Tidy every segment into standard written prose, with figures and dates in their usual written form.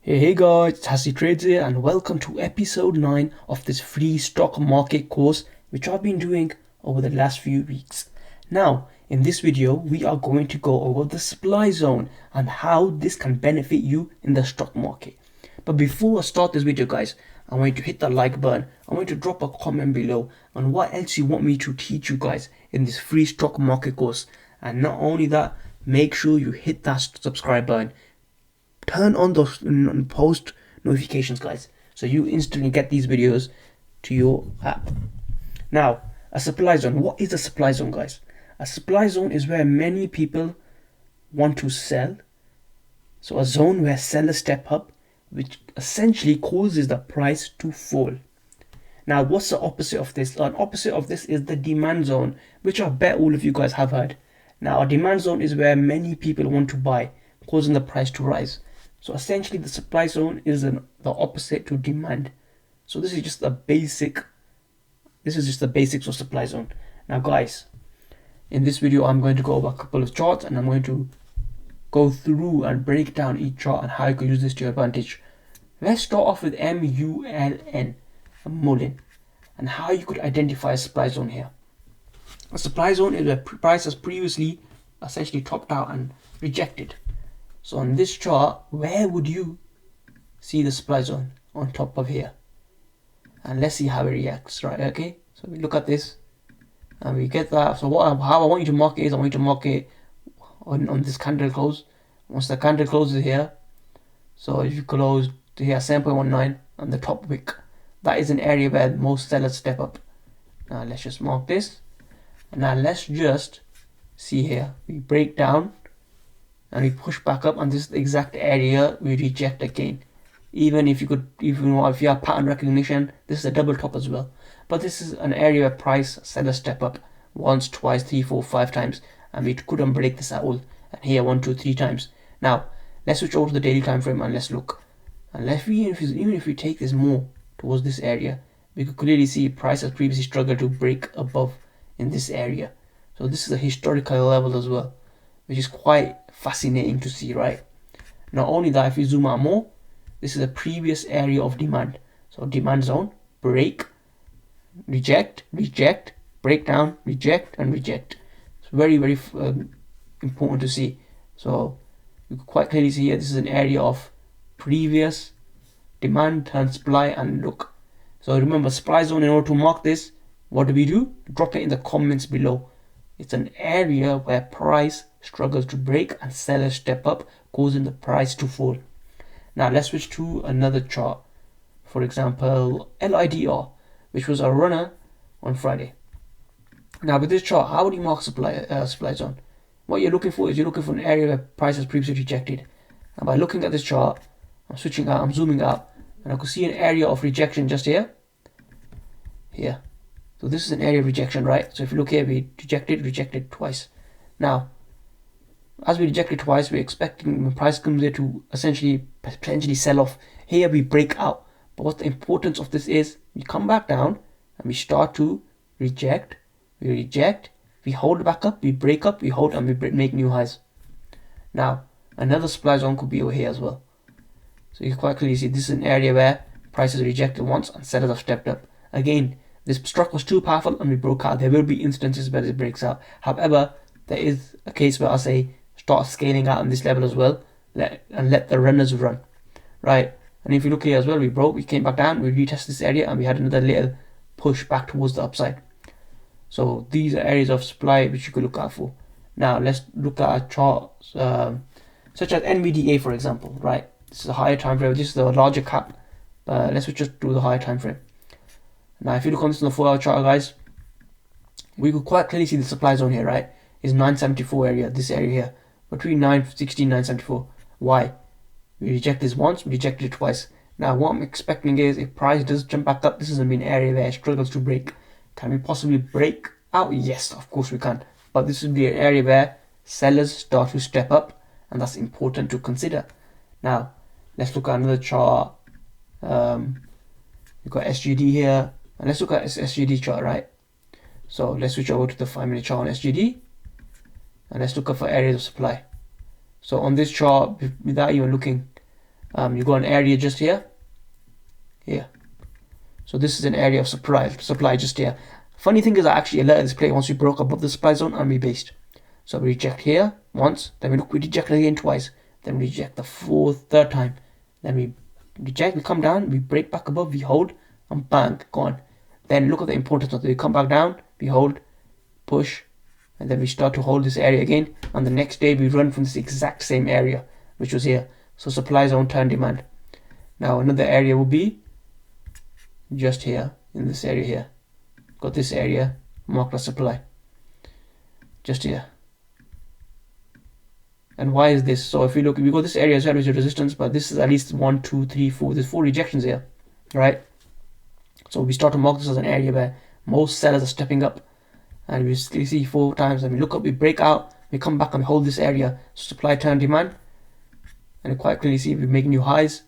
Hey guys, it's Hassy Trades here and welcome to episode 9 of this free stock market course which I've been doing over the last few weeks. Now, in this video, we are going to go over the supply zone and how this can benefit you in the stock market. But before I start this video guys, I want you to hit the like button. I want you to drop a comment below on what else you want me to teach you guys in this free stock market course. And not only that, make sure you hit that subscribe button. Turn on those post notifications guys, so you instantly get these videos to your app. Now, a supply zone. What is a supply zone guys? A supply zone is where many people want to sell. So a zone where sellers step up, which essentially causes the price to fall. Now, what's the opposite of this? An opposite of this is the demand zone, which I bet all of you guys have heard. Now, a demand zone is where many people want to buy, causing the price to rise. So essentially the supply zone is the opposite to demand. So this is just the basics of supply zone. Now guys, in this video I'm going to go over a couple of charts and I'm going to go through and break down each chart and how you can use this to your advantage. Let's start off with MULN, Mullen, and how you could identify a supply zone here. A supply zone is where price has previously essentially topped out and rejected. So on this chart, where would you see the supply zone? On top of here. And let's see how it reacts, right? Okay, so we look at this and we get that. So how I want you to mark it is I want you to mark it on this candle close. Once the candle closes here, so if you close to here 7.19 on the top wick, that is an area where most sellers step up. Now let's just mark this. And now let's just see here. We break down and we push back up, and this is the exact area we reject again. Even if you have pattern recognition, this is a double top as well. But this is an area where price sellers step up once, twice, 3, 4, 5 times, and we couldn't break this at all. And here 1, 2, 3 times. Now let's switch over to the daily time frame and let's look. And even if we take this more towards this area, we could clearly see price has previously struggled to break above in this area. So this is a historical level as well, which is quite fascinating to see, right? Not only that, if we zoom out more, this is a previous area of demand. So demand zone, break, reject, reject, break down, reject, and reject. It's very, very important to see. So you can quite clearly see here, this is an area of previous demand and supply, and look. So remember, supply zone, in order to mark this, what do? Drop it in the comments below. It's an area where price struggles to break and sellers step up, causing the price to fall. Now let's switch to another chart. For example, LIDR, which was a runner on Friday. Now with this chart, how would you mark supply zone? What you're looking for is an area where price has previously rejected. And by looking at this chart, I'm switching out, I'm zooming out, and I could see an area of rejection just here. Here. So this is an area of rejection, right? So if you look here, we rejected twice. Now, as we rejected twice, we're expecting when price comes here to essentially potentially sell off. Here we break out. But what the importance of this is, we come back down and we start to reject. We reject, we hold back up, we break up, we hold, and we make new highs. Now, another supply zone could be over here as well. So you can quite clearly see this is an area where prices rejected once and sellers have stepped up. Again, this struck was too powerful and we broke out. There will be instances where it breaks out. However, there is a case where I say start scaling out on this level as well, and let the runners run, right? And if you look here as well, we came back down, we retested this area, and we had another little push back towards the upside. So these are areas of supply which you could look out for. Now let's look at a chart such as NVDA, for example, right? This is a higher time frame. This is a larger cap, but let's just do the higher time frame. Now, if you look on this on the 4-hour chart, guys, we could quite clearly see the supply zone here, right? Is 974 area, this area here, between 916 and 974. Why? We reject this once, we rejected it twice. Now, what I'm expecting is if price does jump back up, this is going to be an area where it struggles to break. Can we possibly break out? Yes, of course we can. But this would be an area where sellers start to step up, and that's important to consider. Now, let's look at another chart. We've got SGD here. And let's look at this SGD chart, right? So let's switch over to the 5-minute chart on SGD. And let's look for areas of supply. So on this chart, without even looking, You got an area just here. So this is an area of supply just here. Funny thing is, I actually alerted this player once we broke above the supply zone and we based. So we reject here once, then we reject again twice, then we reject the third time, then we reject, we come down, we break back above, we hold, and bang, gone. Then look at the importance of it. We come back down, we hold, push, and then we start to hold this area again, and the next day we run from this exact same area, which was here. So supply zone turn demand. Now another area will be just here, in this area here. Got this area marked as supply, just here. And why is this? So if we look, we got this area as well, which is resistance, but this is at least 1, 2, 3, 4. There's 4 rejections here, right? So we start to mark this as an area where most sellers are stepping up, and we see 4 times, and we look up, we break out, we come back and we hold this area. So supply turn demand, and you quite clearly see we make new highs.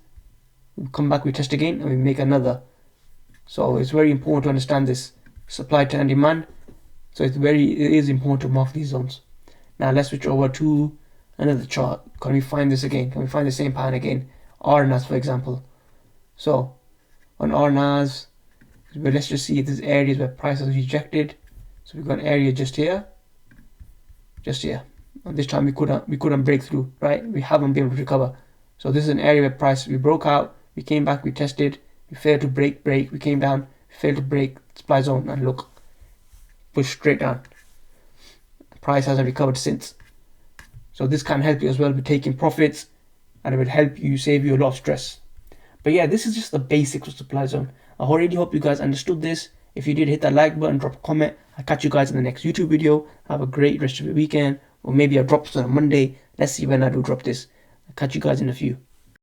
We come back, we test again, and we make another. So it's very important to understand this supply turn demand. So it is important to mark these zones. Now let's switch over to another chart. Can we find this again? Can we find the same pattern again? RNAS, for example. So on RNAS, let's just see if there's areas where price is rejected. So we've got an area just here, and this time we couldn't break through, right? We haven't been able to recover. So this is an area where price, we broke out, we came back, we tested, we failed to break, we came down, we failed to break supply zone, and look, push straight down. Price hasn't recovered since. So this can help you as well with taking profits, and it will help you, save you a lot of stress. But yeah, this is just the basics of supply zone. I really hope you guys understood this. If you did, hit that like button, drop a comment. I'll catch you guys in the next YouTube video. Have a great rest of your weekend, or maybe I'll drop this on a Monday. Let's see when I do drop this. I'll catch you guys in a few.